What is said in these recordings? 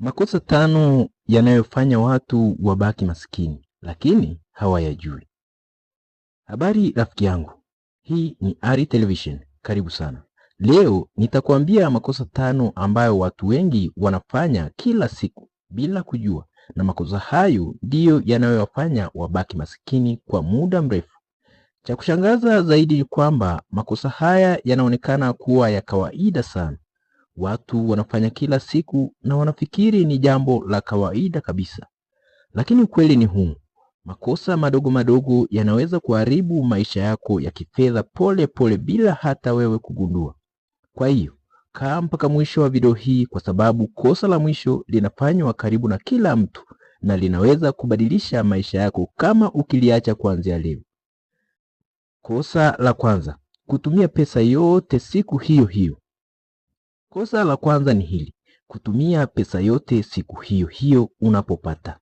Makosa 5 yanayofanya watu wabaki maskini, lakini hawayajui. Habari rafiki yangu, hii ni Ari Television, karibu sana. Leo nitakwambia makosa 5 ambayo watu wengi wanafanya kila siku bila kujua, na makosa hayo ndiyo yanayowafanya wabaki maskini kwa muda mrefu. Cha kushangaza zaidi ni kwamba makosa haya yanaonekana kuwa ya kawaida sana. Watu wanafanya kila siku na wanafikiri ni jambo la kawaida kabisa. Lakini ukweli ni huu. Makosa madogo madogo yanaweza kuharibu maisha yako ya kifedha pole pole bila hata wewe kugundua. Kwa hiyo, kaa mpaka mwisho wa video hii kwa sababu kosa la mwisho linafanywa karibu na kila mtu na linaweza kubadilisha maisha yako kama ukiliacha kuanzia leo. Kosa la kwanza, kutumia pesa yote siku hiyo hiyo. Kosa la kwanza ni hili, kutumia pesa yote siku hiyo hiyo unapopata.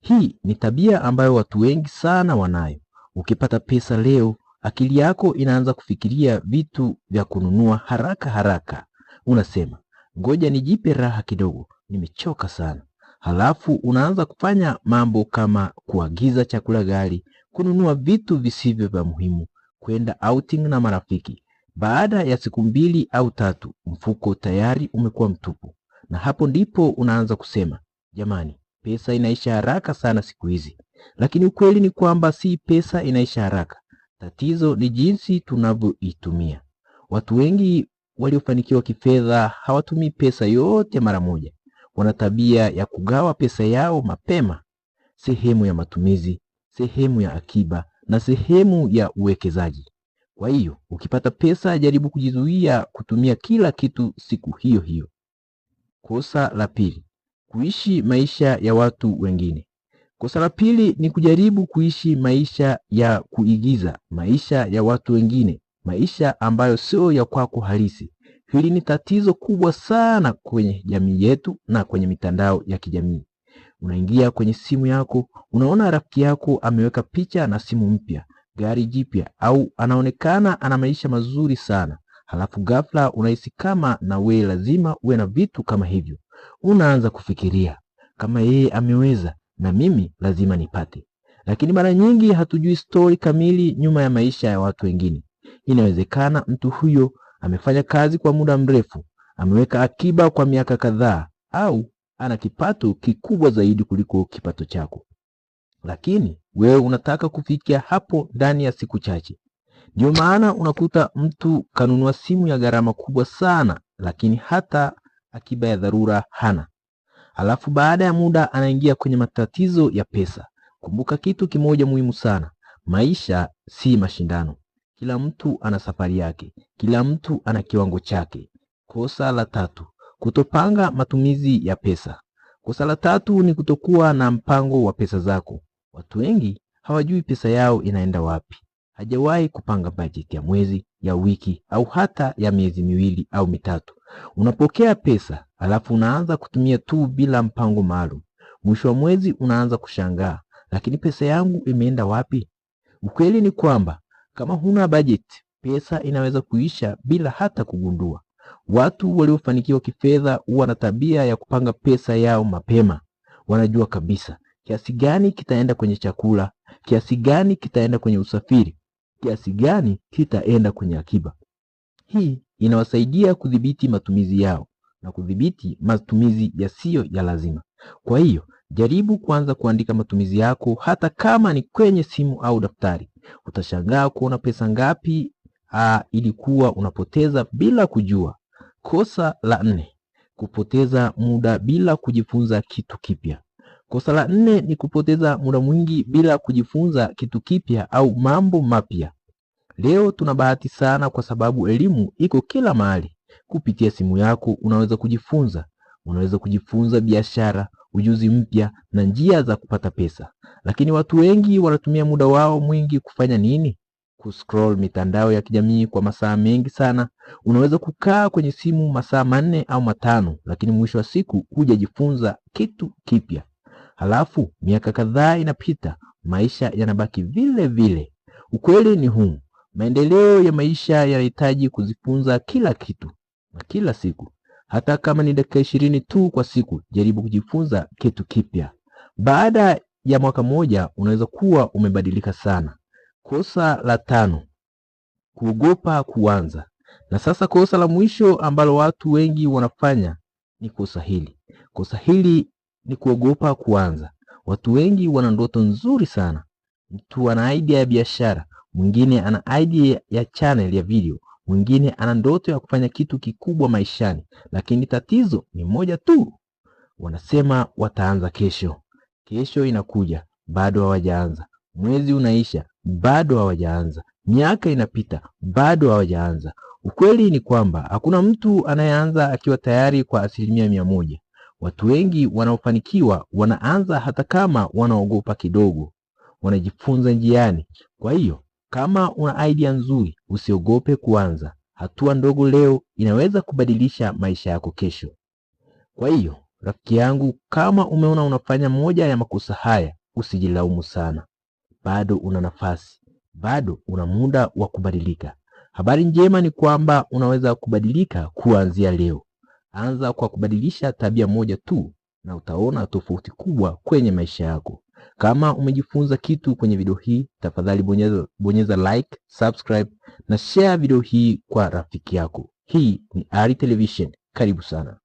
Hii ni tabia ambayo watu wengi sana wanayo. Ukipata pesa leo, akili yako inaanza kufikiria vitu vya kununua haraka haraka. Unasema, ngoja nijipe raha kidogo, nimechoka sana. Halafu unaanza kufanya mambo kama kuagiza chakula ghali, kununua vitu visivyo vya muhimu, kwenda outing na marafiki. Baada ya siku 2 au 3, mfuko tayari umekuwa mtupu. Na hapo ndipo unaanza kusema, jamani, pesa inaisha haraka sana siku hizi. Lakini ukweli ni kwamba si pesa inaisha haraka. Tatizo ni jinsi tunavyoitumia. Watu wengi waliofanikiwa kifedha hawatumii pesa yote mara moja. Wana tabia ya kugawa pesa yao mapema. Sehemu ya matumizi, sehemu ya akiba na sehemu ya uwekezaji. Kwa hiyo, ukipata pesa jaribu kujizuia kutumia kila kitu siku hiyo hiyo. Kosa la pili, kuishi maisha ya watu wengine. Kosa la pili ni kujaribu kuishi maisha ya kuigiza, maisha ya watu wengine, maisha ambayo sio ya kwako halisi. Hili ni tatizo kubwa sana kwenye jamii yetu na kwenye mitandao ya kijamii. Unaingia kwenye simu yako, unaona rafiki yako ameweka picha na simu mpya, gari jipya, au anaonekana ana maisha mazuri sana. Halafu ghafla unahisi kama na wewe lazima uwe na vitu kama hivyo. Unaanza kufikiria, kama yeye ameweza na mimi lazima nipate. Lakini mara nyingi hatujui story kamili nyuma ya maisha ya watu wengine. Inawezekana mtu huyo amefanya kazi kwa muda mrefu, ameweka akiba kwa miaka kadhaa, au ana kipato kikubwa zaidi kuliko kipato chako. Lakini wewe unataka kufikia hapo ndani ya siku chache. Ndio maana unakuta mtu kanunua simu ya gharama kubwa sana, lakini hata akiba ya dharura hana. Alafu baada ya muda anaingia kwenye matatizo ya pesa. Kumbuka kitu kimoja muhimu sana. Maisha si mashindano. Kila mtu ana safari yake. Kila mtu ana kiwango chake. Kosa la 3, kutopanga matumizi ya pesa. Kosa la 3 ni kutokuwa na mpango wa pesa zako. Watu wengi hawajui pesa yao inaenda wapi. Hajawahi kupanga bajeti ya mwezi, ya wiki, au hata ya miezi 2 au 3. Unapokea pesa, alafu unaanza kutumia tu bila mpango maalum. Mwisho wa mwezi unaanza kushangaa, lakini pesa yangu imeenda wapi? Ukweli ni kwamba kama huna bajeti, pesa inaweza kuisha bila hata kugundua. Watu waliofanikiwa kifedha huwa na tabia ya kupanga pesa yao mapema. Wanajua kabisa kiasi gani kitaenda kwenye chakula, kiasi gani kitaenda kwenye usafiri, kiasi gani kitaenda kwenye akiba. Hii inawasaidia kudhibiti matumizi yao na kudhibiti matumizi yasiyo ya lazima. Kwa hiyo, jaribu kwanza kuandika matumizi yako hata kama ni kwenye simu au daftari. Utashangaa kuona pesa ngapi ilikuwa unapoteza bila kujua. Kosa la 4, kupoteza muda bila kujifunza kitu kipya. Kosa la 4 ni kupoteza muda mwingi bila kujifunza kitu kipya au mambo mapya. Leo tuna bahati sana kwa sababu elimu iko kila mahali. Kupitia simu yako unaweza kujifunza. Unaweza kujifunza biashara, ujuzi mpya na njia za kupata pesa. Lakini watu wengi wanatumia muda wao mwingi kufanya nini? Kuscroll mitandao ya kijamii kwa masaa mengi sana. Unaweza kukaa kwenye simu masaa 4 au 5, lakini mwisho wa siku hujajifunza kitu kipya. Halafu miaka kadhaa inapita, maisha yanabaki vile vile. Ukweli ni huu. Maendeleo ya maisha yanahitaji kujifunza kila kitu na kila siku. Hata kama ni dakika 20 tu kwa siku, jaribu kujifunza kitu kipya. Baada ya mwaka mmoja unaweza kuwa umebadilika sana. Kosa la 5, kuogopa kuanza. Na sasa kosa la mwisho ambalo watu wengi wanafanya ni kosa hili. Kosa hili ni kuogopa kuanza. Watu wengi wana ndoto nzuri sana. Mtu ana idea ya biashara, mwingine ana idea ya channel ya video, mwingine ana ndoto ya kufanya kitu kikubwa maishani, lakini tatizo ni moja tu. Wanasema wataanza kesho. Kesho inakuja, bado hawajaanza. Mwezi unaisha, bado hawajaanza. Miaka inapita, bado hawajaanza. Ukweli ni kwamba hakuna mtu anayeanza akiwa tayari kwa 100%. Watu wengi wanaofanikiwa wanaanza hata kama wanaogopa kidogo. Wanajifunza njiani. Kwa hiyo, kama una idea nzuri, usiogope kuanza. Hatua ndogo leo inaweza kubadilisha maisha yako kesho. Kwa hiyo, rafiki yangu, kama umeona unafanya moja ya makosa haya, usijilaumu sana. Bado una nafasi. Bado una muda wa kubadilika. Habari njema ni kwamba unaweza kubadilika kuanzia leo. Anza kwa kubadilisha tabia moja tu na utaona tofauti kubwa kwenye maisha yako. Kama umejifunza kitu kwenye video hii, tafadhali bonyeza like, subscribe na share video hii kwa rafiki yako. Hii ni Ari Television. Karibu sana.